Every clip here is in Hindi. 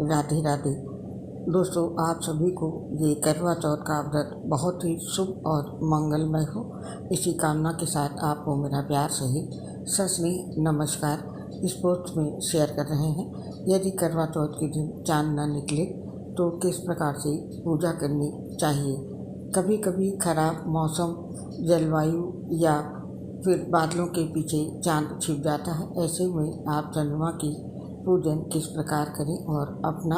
राधे राधे। दोस्तों, आप सभी को ये करवा चौथ का व्रत बहुत ही शुभ और मंगलमय हो, इसी कामना के साथ आपको मेरा प्यार सहित सस्नेह नमस्कार इस पोस्ट में शेयर कर रहे हैं। यदि करवा चौथ के दिन चांद न निकले तो किस प्रकार से पूजा करनी चाहिए। कभी कभी खराब मौसम, जलवायु या फिर बादलों के पीछे चांद छिप जाता है। ऐसे में आप चंद्रमा की पूजन किस प्रकार करें और अपना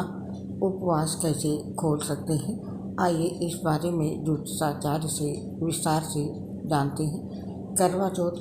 उपवास कैसे खोल सकते हैं, आइए इस बारे में ज्योतिषाचार्य से विस्तार से जानते हैं। करवा चौथ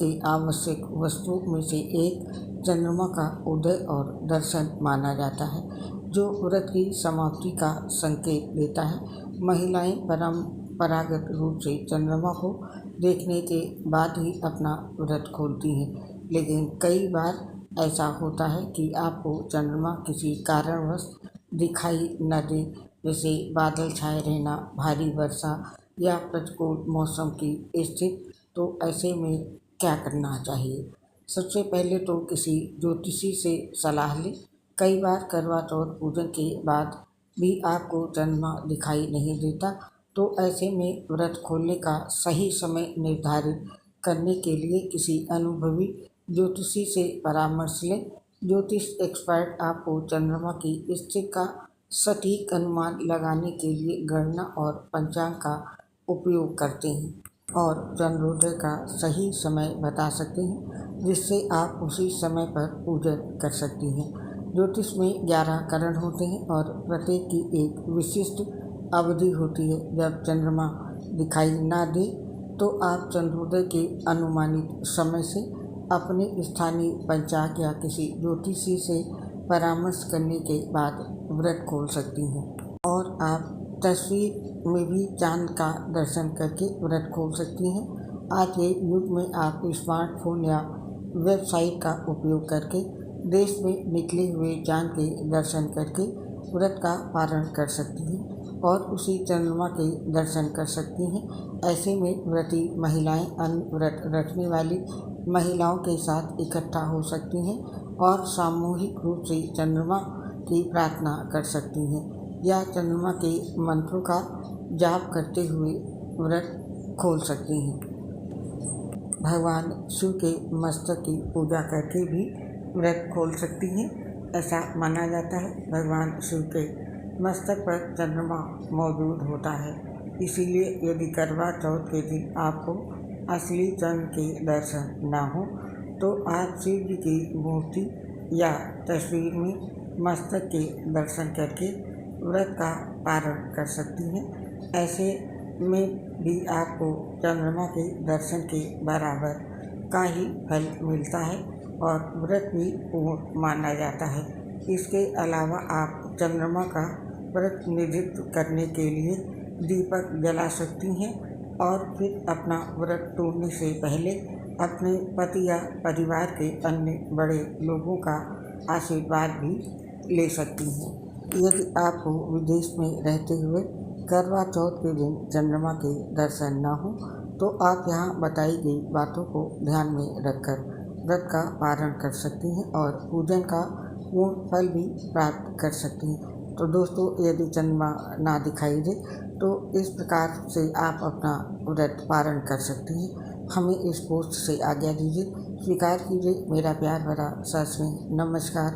के आवश्यक वस्तुओं में से एक चंद्रमा का उदय और दर्शन माना जाता है, जो व्रत की समाप्ति का संकेत देता है। महिलाएं परंपरागत रूप से चंद्रमा को देखने के बाद ही अपना व्रत खोलती हैं, लेकिन कई बार ऐसा होता है कि आपको चंद्रमा किसी कारणवश दिखाई न दे, जैसे बादल छाए रहना, भारी वर्षा या प्रतिकूल मौसम की स्थिति। तो ऐसे में क्या करना चाहिए? सबसे पहले तो किसी ज्योतिषी से सलाह लें। कई बार करवा चौथ पूजन के बाद भी आपको चंद्रमा दिखाई नहीं देता, तो ऐसे में व्रत खोलने का सही समय निर्धारित करने के लिए किसी अनुभवी ज्योतिषी से परामर्श लें। ज्योतिष एक्सपर्ट आपको चंद्रमा की स्थिति का सटीक अनुमान लगाने के लिए गणना और पंचांग का उपयोग करते हैं और चंद्रोदय का सही समय बता सकते हैं, जिससे आप उसी समय पर पूजन कर सकती हैं। ज्योतिष में 11 करण होते हैं और प्रत्येक की एक विशिष्ट अवधि होती है। जब चंद्रमा दिखाई ना दे तो आप चंद्रोदय के अनुमानित समय से अपने स्थानीय पंचांग या किसी ज्योतिषी से परामर्श करने के बाद व्रत खोल सकती हैं। और आप तस्वीर में भी चांद का दर्शन करके व्रत खोल सकती हैं। आज के युग में आप स्मार्टफोन या वेबसाइट का उपयोग करके देश में निकले हुए चांद के दर्शन करके व्रत का पारण कर सकती हैं और उसी चंद्रमा के दर्शन कर सकती हैं। ऐसे में व्रती महिलाएं अन्य व्रत रखने वाली महिलाओं के साथ इकट्ठा हो सकती हैं और सामूहिक रूप से चंद्रमा की प्रार्थना कर सकती हैं या चंद्रमा के मंत्रों का जाप करते हुए व्रत खोल सकती हैं। भगवान शिव के मस्तक की पूजा करके भी व्रत खोल सकती हैं। ऐसा माना जाता है भगवान शिव के मस्तक पर चंद्रमा मौजूद होता है, इसीलिए यदि करवा चौथ के दिन आपको असली चंद्र के दर्शन न हो तो आप शिव जी की मूर्ति या तस्वीर में मस्तक के दर्शन करके व्रत का पारण कर सकती हैं। ऐसे में भी आपको चंद्रमा के दर्शन के बराबर का ही फल मिलता है और व्रत भी पूर्ण माना जाता है। इसके अलावा आप चंद्रमा का प्रतिनिधित्व करने के लिए दीपक जला सकती हैं और फिर अपना व्रत तोड़ने से पहले अपने पति या परिवार के अन्य बड़े लोगों का आशीर्वाद भी ले सकती हैं। यदि आपको विदेश में रहते हुए करवा चौथ के दिन चंद्रमा के दर्शन न हो तो आप यहाँ बताई गई बातों को ध्यान में रखकर व्रत का पारण कर सकती हैं और पूजन का पूर्ण फल भी प्राप्त कर सकती हैं। तो दोस्तों, यदि चंद्रमा ना दिखाई दे तो इस प्रकार से आप अपना व्रत पारण कर सकती हैं। हमें इस पोस्ट से आज्ञा दीजिए, स्वीकार कीजिए मेरा प्यार भरा सस्नेह नमस्कार।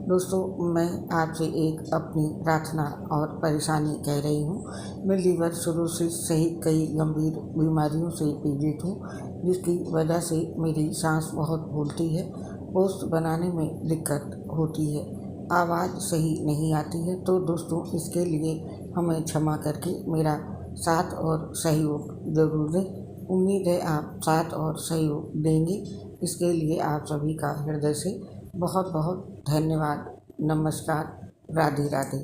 दोस्तों, मैं आपसे एक अपनी प्रार्थना और परेशानी कह रही हूँ। मैं लीवर सिरोसिस सहित कई गंभीर बीमारियों से पीड़ित हूँ, जिसकी वजह से मेरी सांस बहुत फूलती है, पोस्ट बनाने में दिक्कत होती है, आवाज़ सही नहीं आती है। तो दोस्तों, इसके लिए हमें क्षमा करके मेरा साथ और सहयोग ज़रूर दें। उम्मीद है आप साथ और सहयोग देंगे। इसके लिए आप सभी का हृदय से बहुत बहुत धन्यवाद। नमस्कार। राधे राधे।